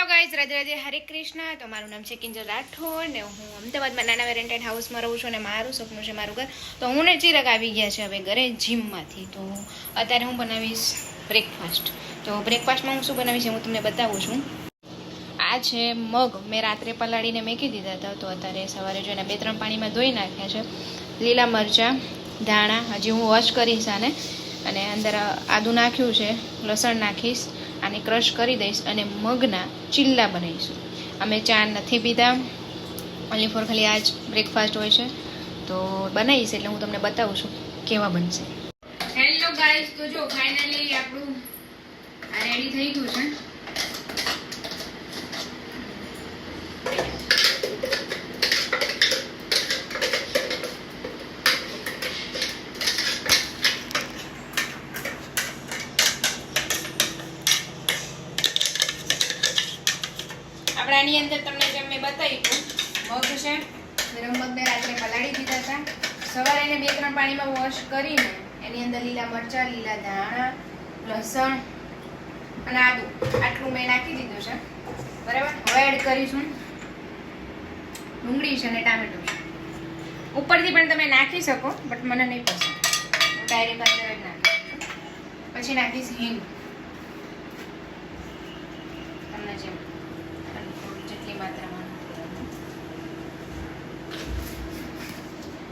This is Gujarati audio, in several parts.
હેલો ગાઈઝ, રાધે રાધે, હરે કૃષ્ણ. તો મારું નામ છે કિંજલ રાઠોડ ને હું અમદાવાદમાં નાના વેરેન્ટાઇન હાઉસમાં રહું છું અને મારું સપનું છે મારું ઘર. તો હું ને ચિરાગ આવી ગયા છે હવે ઘરે જીમમાંથી. તો અત્યારે હું બનાવીશ બ્રેકફાસ્ટ. તો બ્રેકફાસ્ટમાં હું શું બનાવીશ હું તમને બતાવું છું. આ છે મગ, મેં રાત્રે પલાળીને મેકી દીધા હતા. તો અત્યારે સવારે જોઈને 2-3 પાણીમાં ધોઈ નાખ્યા છે. લીલા મરચાં, ધાણા હજી હું વોશ કરીશ આને, અને અંદર આદું નાખ્યું છે, લસણ નાખીશ, આને ક્રશ કરી દઈશ અને મગના ચીલ્લા બનાવીશું. અમે ચા નથી પીતા, ઓનલી ફોર ખાલી આ જ બ્રેકફાસ્ટ હોય છે. તો બનાવીશ એટલે હું તમને બતાવું છું કેવા બનશે. હેલો ગાઈઝ, તો જો ફાઇનલી આપણું આ રેડી થઈ ગયું છે. આની અંદર તમને જેમ મેં બતાવ્યું મગ છે, ગરમ મગને રાત્રે પલાળી દીધા હતા. સવારે એને 2-3 પાણીમાં વોશ કરીને એની અંદર લીલા મરચાં, લીલા ધાણા, લસણ અને આદુ આટલું મેં નાખી દીધું છે. બરાબર. હવે એડ કરીશું ડુંગળી છે અને ટામેટું છે. ઉપરથી પણ તમે નાખી શકો, બટ મને નહીં પસંદ, હું ડાયરેક્ટ અંદર જ નાખી દઉં છું. પછી નાખીશ હિંગ, તમને જેમ જેટલી માત્રામાં.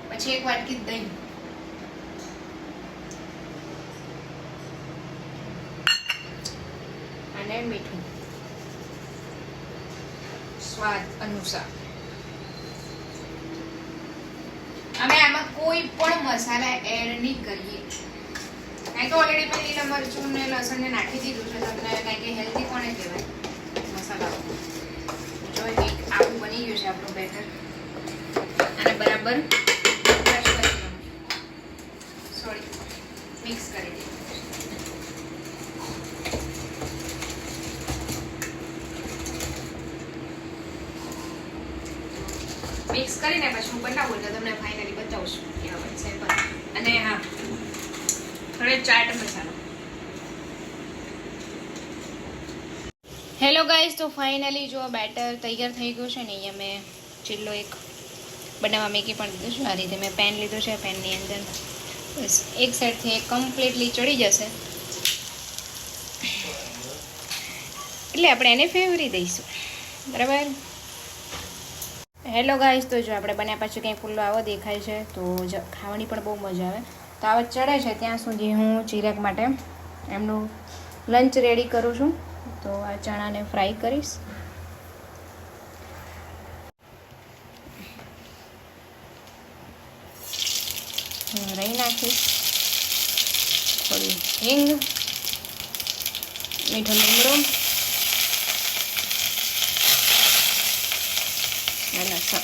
પછી 1 વાટકી દહીં, અને મીઠું સ્વાદ અનુસાર. અમે આમાં કોઈ પણ મસાલા એડ નહીં કરીએ, કારણ કે ઓલરેડી મેં લીલા મરચું ને લસણ ને નાખી દીધું છે. તમને કારણ કે હેલ્ધી કોને કહેવાય મસાલા. જો એક આવું બની ગયું છે આપણું બેટર, અને બરાબર મિક્સ કરી દઈએ. મિક્સ કરીને પછી હું બનાવું એટલે તમને ફાઇનલી બતાવું છું કેવા બનશે. અને હા, થોડો ચાટ મસાલો. હેલો ગાઈઝ, તો ફાઇનલી જો બેટર તૈયાર થઈ ગયું છે ને. અહીંયા મેં ચીલ્લો એક બનાવવા મેકી પણ દીધું છે. આ રીતે મેં પેન લીધું છે. પેનની અંદર બસ એક સાઈડથી કમ્પ્લીટલી ચડી જશે એટલે આપણે એને ફેવરી દઈશું. બરાબર. હેલો ગાઈઝ, તો જો આપણે બન્યા પાછું કંઈ ફૂલ્લો આવો દેખાય છે તો ખાવાની પણ બહુ મજા આવે. તો આવા ચડે છે ત્યાં સુધી હું ચિરાગ માટે એમનું લંચ રેડી કરું છું. તો આ ચણાને ફ્રાય કરીશ. રહી નાખીશ, થોડી હિંગ, મીઠો લીમડો અને લસણ.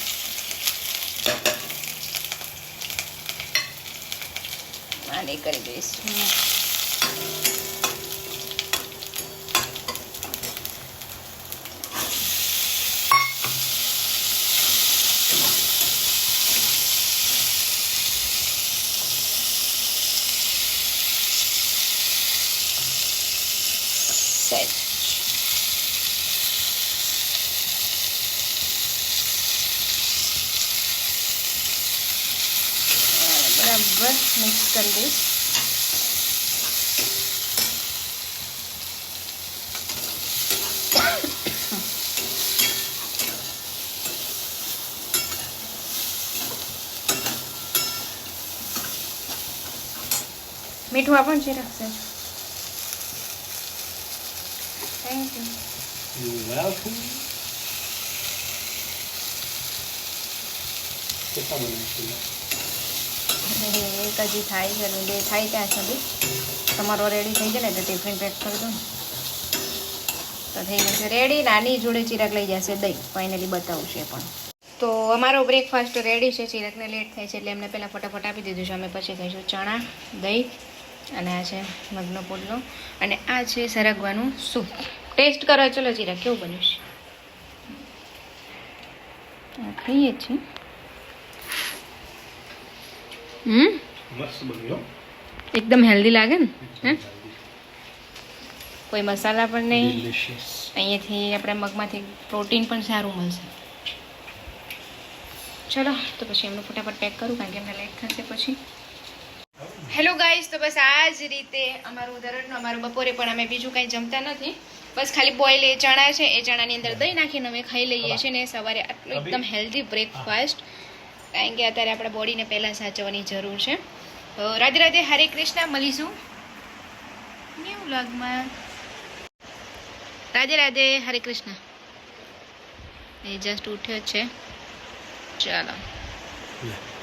આને કરી દઈશ. બરાબર મિક્સ કરી દઈશ. મીઠું આપણ છે રાખશે. Thank you. વેલકમ. કેટલા બનાવીશું? એક હજી થાય છે, 2 થાય ત્યાં સુધી તમારો રેડી થઈ જાય ને એટલે ટિફિન પેક કરી દો તો થઈ ગયું છે રેડી. નાની જોડે ચિરાગ લઈ જશે દહીં. ફાઇનલી બતાવું છે પણ. તો અમારો બ્રેકફાસ્ટ રેડી છે. ચિરાગને લેટ થાય છે એટલે એમને પહેલાં ફટાફટ આપી દીધું છે. અમે પછી ખાઈશું ચણા, દહીં, અને આ છે મગનો પુડલો, અને આ છે સરગવાનું સૂપ. ટેસ્ટ કરો ચલો ચિરાગ, કેવું બન્યું છે? ખાઈએ છીએ. મસ્ત બન્યો, એકદમ હેલ્ધી લાગે ને. હે કોઈ મસાલા પણ નહીં. ડિલિશિયસ. અહીંયાથી આપણે મગમાંથી પ્રોટીન પણ સારું મળશે. ચલો તો પછી એમનું ફટાફટ પેક કરું કારણ કે એમને લેટ થશે પછી. હેલો ગાઈઝ, તો બસ આ જ રીતે અમારું બપોરે પણ અમે બીજું કાંઈ જમતા નથી. બસ ખાલી બોઇલ એ ચણા છે, એ ચણાની અંદર દહીં નાખીને અમે ખાઈ લઈએ છીએ ને સવારે આટલું એકદમ હેલ્ધી બ્રેકફાસ્ટ, કારણ કે અત્યારે આપણા બોડીને પહેલાં સાચવવાની જરૂર છે. તો રાધે રાધે, હરે કૃષ્ણ, મળીશું ન્યૂ વ્લોગમાં. રાધે રાધે, હરે કૃષ્ણ. એ જસ્ટ ઉઠ્યો જ છે. ચાલો. લે.